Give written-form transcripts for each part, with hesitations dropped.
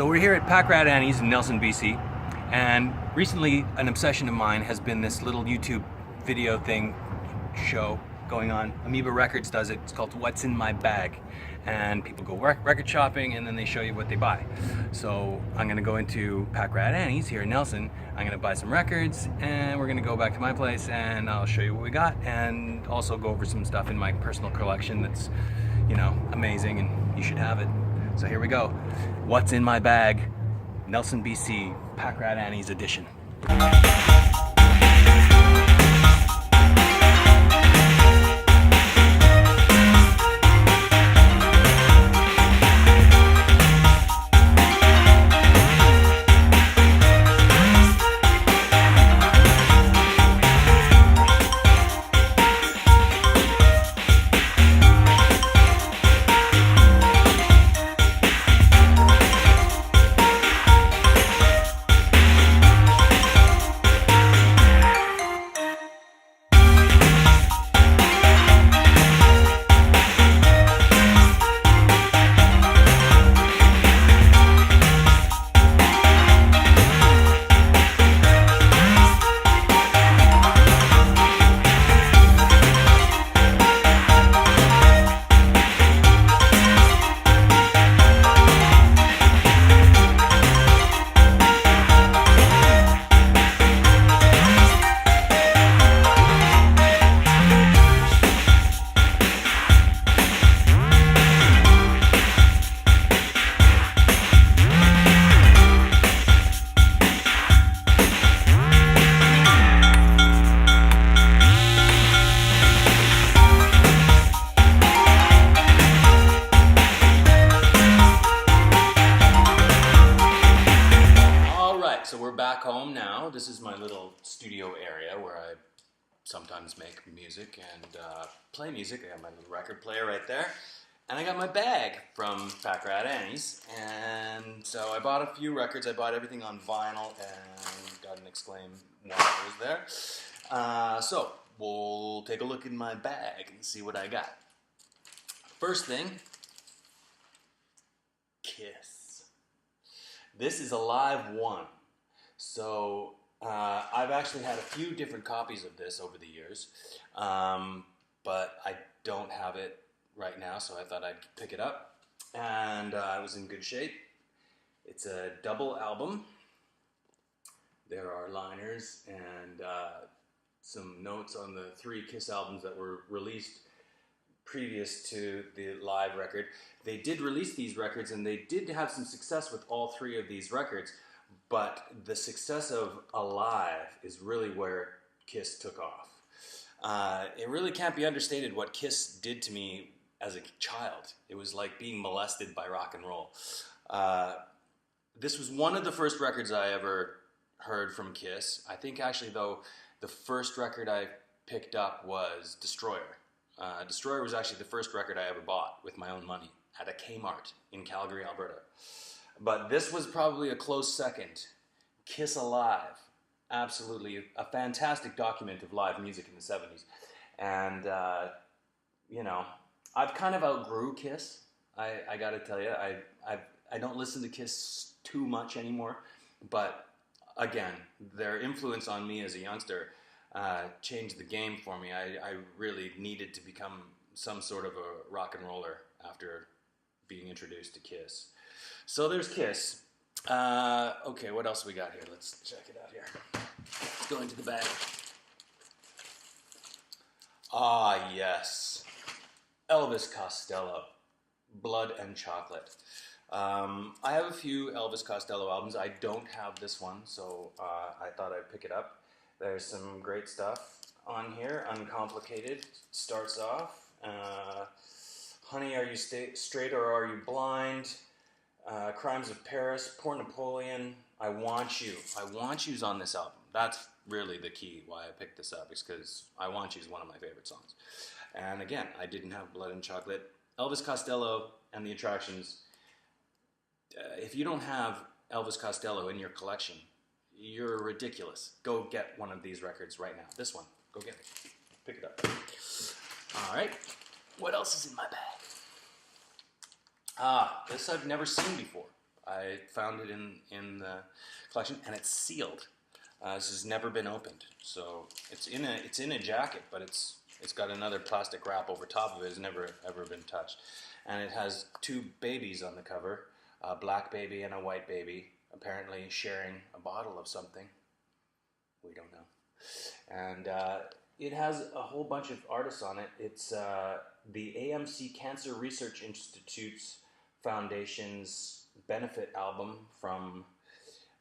So we're here at Pack Rat Annie's in Nelson, BC, and recently an obsession of mine has been this little YouTube video show going on. Amoeba Records does it. It's called What's in My Bag, and people go record shopping and then they show you what they buy. So I'm gonna go into Pack Rat Annie's here in Nelson. I'm gonna buy some records and we're gonna go back to my place and I'll show you what we got and also go over some stuff in my personal collection that's, you know, amazing and you should have it. So here we go. What's in my bag? Nelson, BC, Pack Rat Annie's edition. So we're back home now. This is my little studio area where I sometimes make music and play music. I got my little record player right there. And I got my bag from Pack Rat Annie's. And so I bought a few records. I bought everything on vinyl and got an Exclaim one that was there. So we'll take a look in my bag and see what I got. First thing, Kiss. This is a live one. So I've actually had a few different copies of this over the years, but I don't have it right now, so I thought I'd pick it up, and it was in good shape. It's a double album. There are liners and some notes on the 3 Kiss albums that were released previous to the live record. They did release these records, and they did have some success with all 3 of these records. But the success of Alive is really where Kiss took off. It really can't be understated what Kiss did to me as a child. It was like being molested by rock and roll. This was one of the first records I ever heard from Kiss. I think actually, though, the first record I picked up was Destroyer. Destroyer was actually the first record I ever bought with my own money at a Kmart in Calgary, Alberta. But this was probably a close second. Kiss Alive, absolutely a fantastic document of live music in the 70s. And, you know, I've kind of outgrew Kiss. I gotta tell you, I don't listen to Kiss too much anymore. But, again, their influence on me as a youngster changed the game for me. I really needed to become some sort of a rock and roller after being introduced to Kiss. So there's Kiss. Okay, what else we got here? Let's check it out here. Let's go into the bag. Ah, yes. Elvis Costello, Blood and Chocolate. I have a few Elvis Costello albums. I don't have this one, so I thought I'd pick it up. There's some great stuff on here. Uncomplicated starts off. Honey, Are You Straight or Are You Blind? Crimes of Paris, Poor Napoleon, I Want You. I Want You's on this album. That's really the key why I picked this up, is because I Want You is one of my favorite songs. And again, I didn't have Blood and Chocolate. Elvis Costello and the Attractions. If you don't have Elvis Costello in your collection, you're ridiculous. Go get one of these records right now. This one, go get it. Pick it up. All right, what else is in my bag? This I've never seen before. I found it in the collection, and it's sealed. This has never been opened, so it's in a jacket, but it's got another plastic wrap over top of it. It's never ever been touched, and it has two babies on the cover, a black baby and a white baby, apparently sharing a bottle of something. We don't know, and it has a whole bunch of artists on it. It's the AMC Cancer Research Institute's Foundation's benefit album from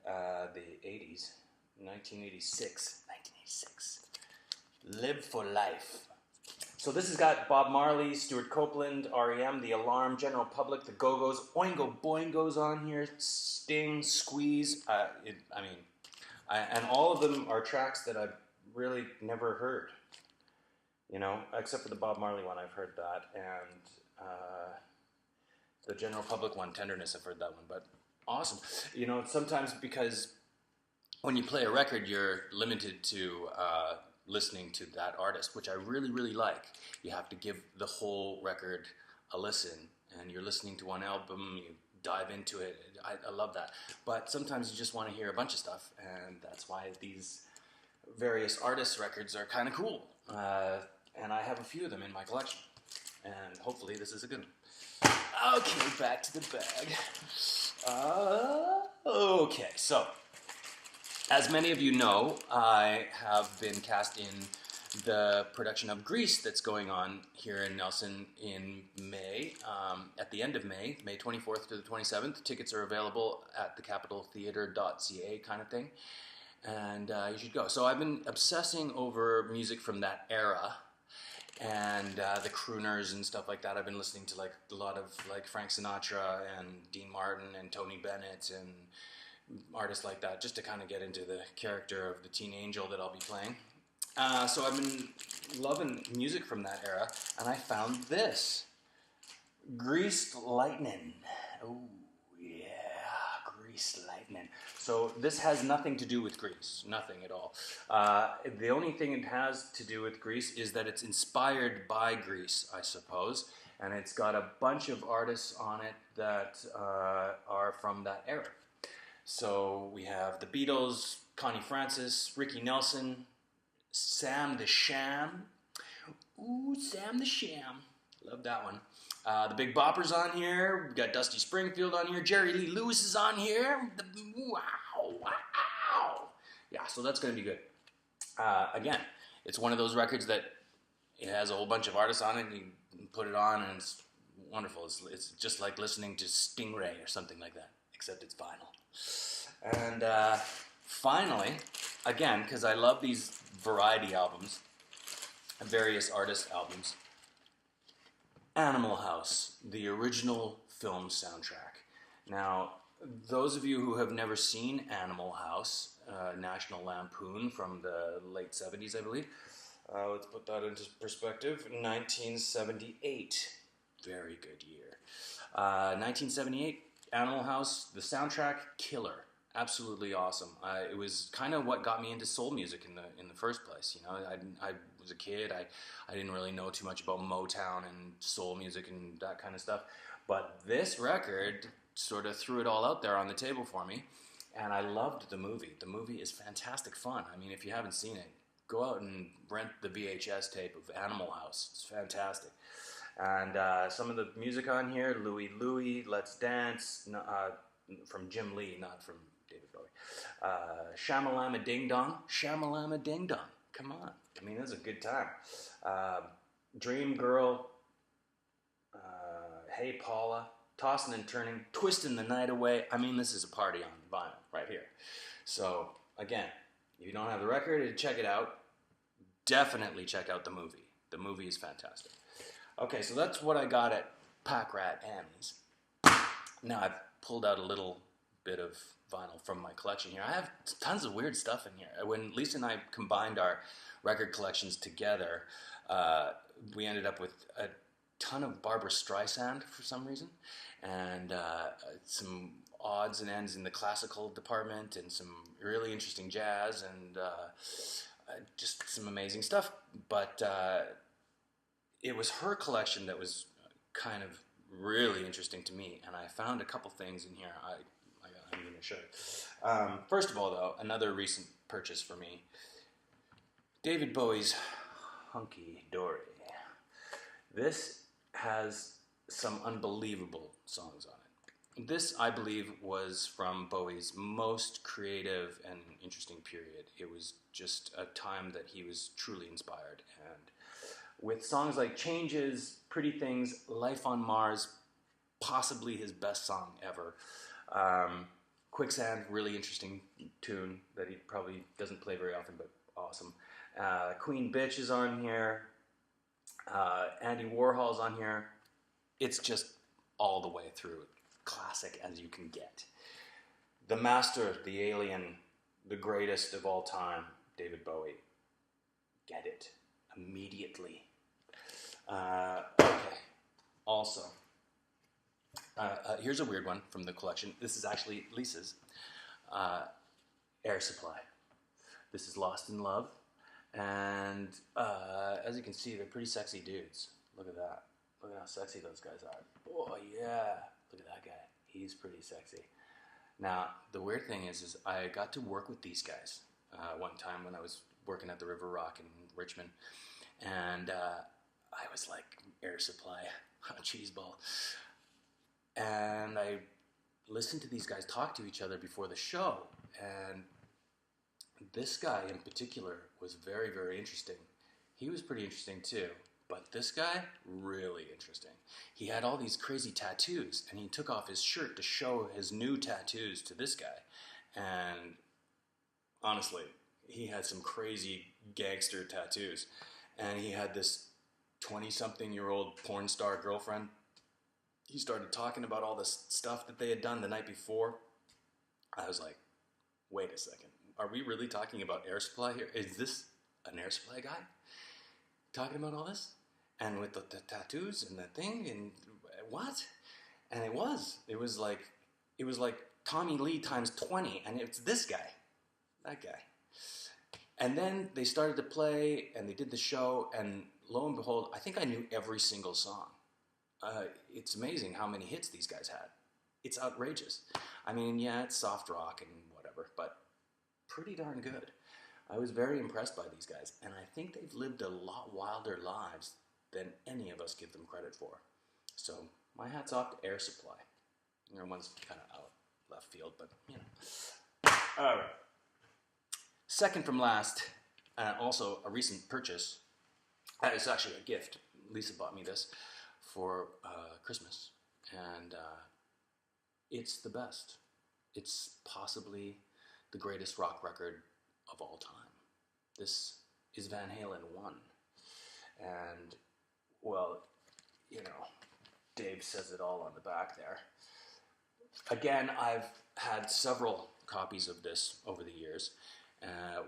the 80s, 1986. 1986. Live for Life. So this has got Bob Marley, Stuart Copeland, REM, The Alarm, General Public, The Go-Go's, Oingo Boingo's on here, Sting, Squeeze. And all of them are tracks that I've really never heard. You know, except for the Bob Marley one, I've heard that, and the General Public one, Tenderness, I've heard that one, but awesome. You know, sometimes because when you play a record, you're limited to listening to that artist, which I really, really like. You have to give the whole record a listen, and you're listening to one album, you dive into it. I love that. But sometimes you just want to hear a bunch of stuff, and that's why these various artists' records are kind of cool. And I have a few of them in my collection, and hopefully this is a good one. Okay, back to the bag. Okay, so as many of you know, I have been cast in the production of Grease that's going on here in Nelson in May, at the end of May, May 24th to the 27th. Tickets are available at thecapitaltheatre.ca kind of thing, and you should go. So I've been obsessing over music from that era, and the crooners and stuff like that. I've been listening to like a lot of like Frank Sinatra and Dean Martin and Tony Bennett and artists like that, just to kind of get into the character of the teen angel that I'll be playing. So I've been loving music from that era, and I found this. Greased Lightning. Oh, yeah, Greased Lightning. So this has nothing to do with Grease, nothing at all. The only thing it has to do with Grease is that it's inspired by Grease, I suppose, and it's got a bunch of artists on it that are from that era. So we have the Beatles, Connie Francis, Ricky Nelson, Sam the Sham. Ooh, Sam the Sham. Love that one. The Big Bopper's on here. We've got Dusty Springfield on here. Jerry Lee Lewis is on here. Wow. Yeah, so that's going to be good. Again, it's one of those records that it has a whole bunch of artists on it, and you put it on, and it's wonderful. It's just like listening to Stingray or something like that, except it's vinyl. And finally, again, because I love these variety albums, various artist albums, Animal House, the original film soundtrack. Now, those of you who have never seen Animal House, National Lampoon from the late 70s, I believe, let's put that into perspective. 1978, very good year. 1978, Animal House, the soundtrack, killer. Absolutely awesome. It was kind of what got me into soul music in the first place. You know, I was a kid. I didn't really know too much about Motown and soul music and that kind of stuff. But this record sort of threw it all out there on the table for me, and I loved the movie. The movie is fantastic fun. I mean, if you haven't seen it, go out and rent the VHS tape of Animal House. It's fantastic. And some of the music on here, Louie Louie, Let's Dance, from Jim Lee, not from David Bowie. Shamalama Ding Dong, Shamalama Ding Dong. Come on. I mean, this is a good time. Dream Girl, Hey Paula, Tossing and Turning, Twisting the Night Away. I mean, this is a party on vinyl right here. So, again, if you don't have the record, check it out. Definitely check out the movie. The movie is fantastic. Okay, so that's what I got at Pack Rat Annie's. Now, I've pulled out a little bit of vinyl from my collection here. I have tons of weird stuff in here. When Lisa and I combined our record collections together, we ended up with a ton of Barbra Streisand for some reason, and some odds and ends in the classical department, and some really interesting jazz, and just some amazing stuff. But it was her collection that was kind of really interesting to me, and I found a couple things in here. sure. First of all, though, another recent purchase for me. David Bowie's Hunky Dory. This has some unbelievable songs on it. This, I believe, was from Bowie's most creative and interesting period. It was just a time that he was truly inspired. And with songs like Changes, Pretty Things, Life on Mars, possibly his best song ever. Quicksand, really interesting tune that he probably doesn't play very often, but awesome. Queen Bitch is on here. Andy Warhol's on here. It's just all the way through. Classic as you can get. The master, the alien, the greatest of all time, David Bowie. Get it immediately. Okay. Also, here's a weird one from the collection. This is actually Lisa's. Air Supply. This is Lost in Love. And as you can see, they're pretty sexy dudes. Look at that. Look at how sexy those guys are. Oh, yeah. Look at that guy. He's pretty sexy. Now, the weird thing is I got to work with these guys one time when I was working at the River Rock in Richmond. And I was like, Air Supply, cheeseball. And I listened to these guys talk to each other before the show. And this guy in particular was very, very interesting. He was pretty interesting too. But this guy, really interesting. He had all these crazy tattoos, and he took off his shirt to show his new tattoos to this guy. And honestly, he had some crazy gangster tattoos. And he had this 20-something-year-old porn star girlfriend. He started talking about all this stuff that they had done the night before. I was like, wait a second. Are we really talking about Air Supply here? Is this an Air Supply guy talking about all this? And with the tattoos and the thing and what? And it was like Tommy Lee times 20, and it's this guy, that guy. And then they started to play, and they did the show, and lo and behold, I think I knew every single song. It's amazing how many hits these guys had. It's outrageous. I mean, yeah, it's soft rock and whatever, but pretty darn good. I was very impressed by these guys, and I think they've lived a lot wilder lives than any of us give them credit for. So, my hat's off to Air Supply. One's kind of out left field, but, you know. All right. Second from last, also a recent purchase. It's actually a gift. Lisa bought me this for Christmas, and it's the best. It's possibly the greatest rock record of all time. This is Van Halen 1. And, well, you know, Dave says it all on the back there. Again, I've had several copies of this over the years.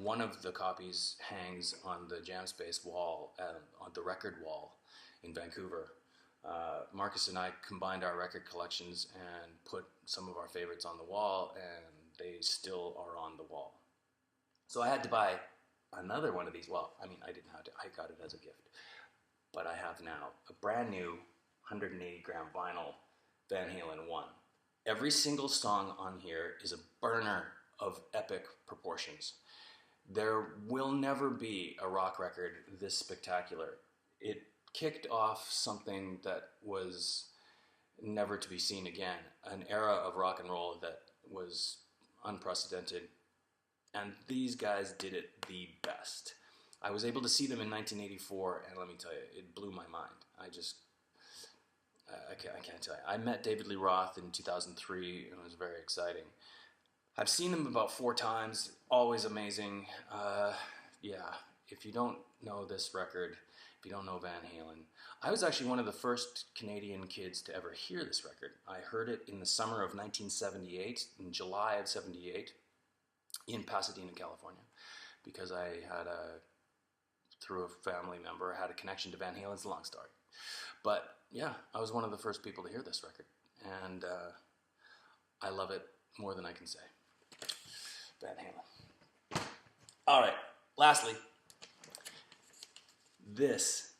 One of the copies hangs on the Jam Space wall, on the record wall in Vancouver. Marcus and I combined our record collections and put some of our favorites on the wall, and they still are on the wall. So I had to buy another one of these. Well, I mean, I didn't have to. I got it as a gift. But I have now a brand new 180-gram vinyl Van Halen 1. Every single song on here is a burner of epic proportions. There will never be a rock record this spectacular. It kicked off something that was never to be seen again, an era of rock and roll that was unprecedented, and these guys did it the best. I was able to see them in 1984, and let me tell you, it blew my mind. I can't tell you. I met David Lee Roth in 2003, and it was very exciting. I've seen them about 4 times, always amazing. Yeah, if you don't know this record, if you don't know Van Halen, I was actually one of the first Canadian kids to ever hear this record. I heard it in the summer of 1978, in July of 78, in Pasadena, California, because I had through a family member, had a connection to Van Halen. It's a long story. But yeah, I was one of the first people to hear this record, and I love it more than I can say. Van Halen. All right, lastly, this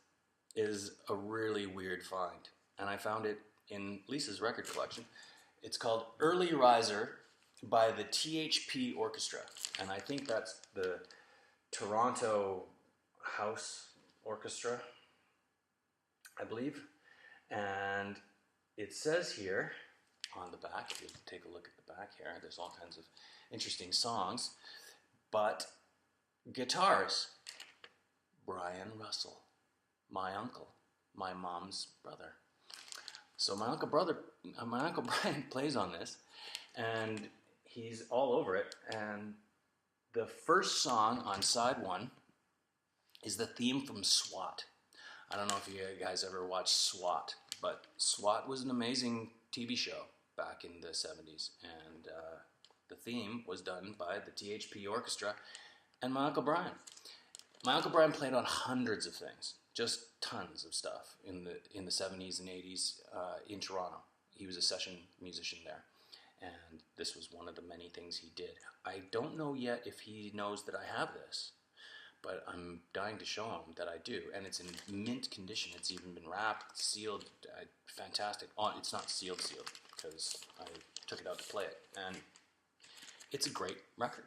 is a really weird find, and I found it in Lisa's record collection. It's called Early Riser, by the THP Orchestra, and I think that's the Toronto House Orchestra, I believe. And it says here on the back, if you take a look at the back here, there's all kinds of interesting songs, but guitars, Brian Russell, my uncle, my mom's brother. So my uncle Brian plays on this, and he's all over it. And the first song on side one is the theme from SWAT. I don't know if you guys ever watched SWAT, but SWAT was an amazing TV show back in the 70s, and the theme was done by the THP Orchestra and my Uncle Brian. My Uncle Brian played on hundreds of things, just tons of stuff in the 70s and 80s in Toronto. He was a session musician there, and this was one of the many things he did. I don't know yet if he knows that I have this, but I'm dying to show him that I do, and it's in mint condition. It's even been wrapped, sealed, fantastic. It's not sealed because I took it out to play it, and it's a great record.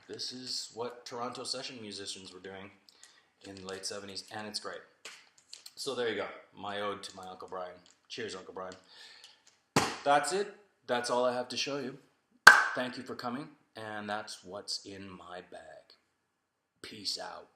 This is what Toronto session musicians were doing in the late 70s, and it's great. So there you go, my ode to my Uncle Brian. Cheers, Uncle Brian. That's it. That's all I have to show you. Thank you for coming, and that's what's in my bag. Peace out.